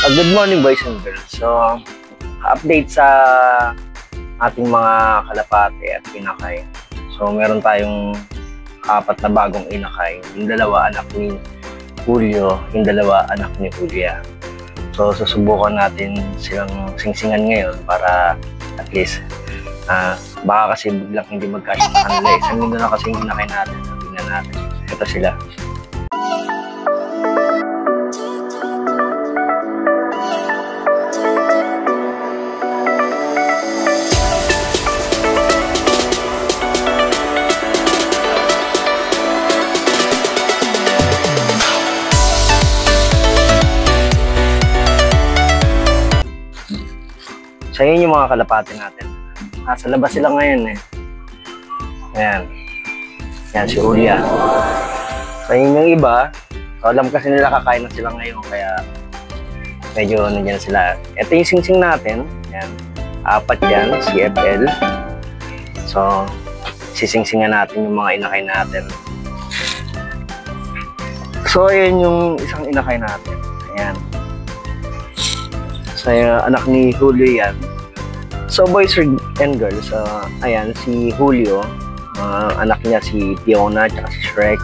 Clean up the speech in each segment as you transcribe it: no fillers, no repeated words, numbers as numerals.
Good morning boys and girls. So, update sa ating mga kalapate at inakay. So, meron tayong 4 na bagong inakay. Yung 2 anak ni Julio, yung 2 anak ni Julia. So, susubukan natin silang singsingan ngayon para at least baka kasi biglang hindi magkasya sa kanila. Isang linggo na kasi yung inakay natin. Tingnan natin. Ito sila. So, yun yung mga kalapate natin. Sa labas sila ngayon eh. Ayan. Ayan, si Julia. So, yun yung iba. So, alam kasi nila kakain na sila ngayon. Kaya, medyo nandiyan sila. Ito yung singsing natin. Ayan. 4 yan, CFL. So, sisingsingan natin yung mga inakay natin. So, ayan yung isang inakay natin. Ayan. So, anak ni Julio yan. So, boys and girls, ayan, si Julio, anak niya si Fiona at si Shrek.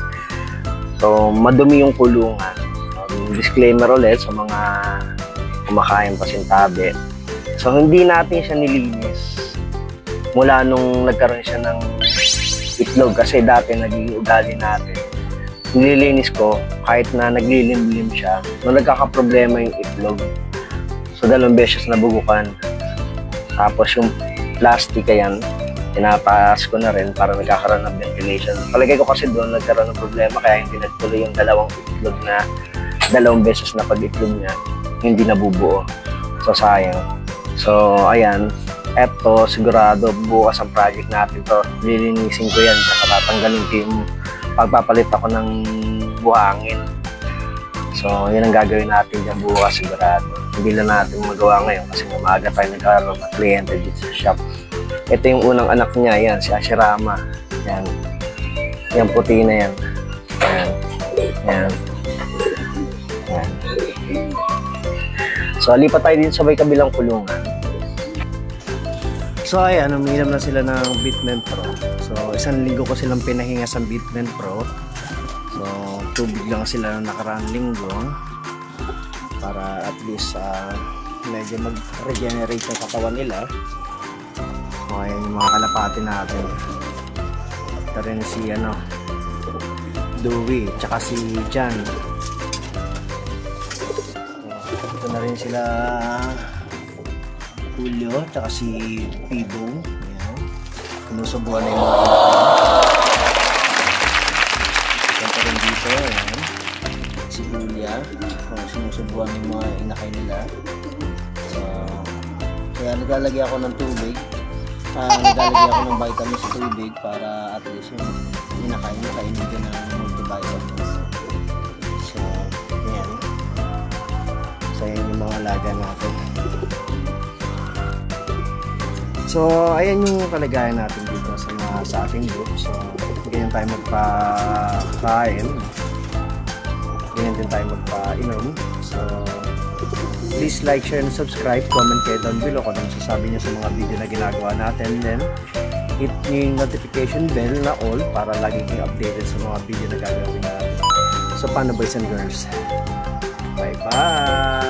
So, madumi yung kulungan. Disclaimer ulit sa mga kumakain pasintabi. So, hindi natin siya nilinis mula nung nagkaroon siya ng itlog kasi dati naging ugali natin. Nililinis ko kahit na naglilimlim siya nung nagkakaproblema yung itlog. So, 2 beses nabugukan. Tapos yung plastic yan, tinataas ko na rin para nagkakaroon ng ventilation. Palagay ko kasi doon nagkaroon ng problema kaya hindi nagtuloy yung 2 itlog na 2 beses na pag-itlog niya, hindi nabubuo. So, sayang. So, ayan. Eto, sigurado bukas ang project natin to. Lilinisin ko yan, saka tatanggalin ko yung pagpapalit ako ng buhangin. So, yun ang gagawin natin dyan bukas sigurado. Hindi lang natin magawa ngayon kasi maaga tayo nagkaroon ng kliyente dito sa shop. Ito yung unang anak niya, yan, si Ashirama. Yan. Yan, puti na yan. Yan. Yan. Yan. So, lipat tayo din sa may kabilang kulungan. So, ayan, uminom na sila ng Bitment Pro. So, 1 linggo ko silang pinahinga sa Bitment Pro. So, tubig lang sila ng nakaraang linggo para at least medyo mag-regenerate yung katawan nila. So, ayan yung mga kalapati natin. Ito rin si Dewey, tsaka si Jan. So, ito na rin sila Julio, tsaka si Pibong. Ayan. Sinusubuan na yung mga ito rin dito, ayan. Si Julia, sinusubuan yung mga inakay nila. So, kaya naglalagay ako ng tubig. Naglalagay ako ng vitamins sa tubig para at least yung inakay nyo kainin din ng multivitamins. So, ayan. So, ayan yung mga alaga natin. So, ayan yung kalagayan natin dito sa ating group. So, ganyan tayo magpakain. Ganyan din tayo magpainom. So, please like, share, and subscribe. Comment kayo down below kung anong sasabi niyo sa mga video na ginagawa natin. Then, hit nyo yung notification bell na all para lagi kayong updated sa mga video na gagawin natin. So, paano boys and girls? Bye-bye!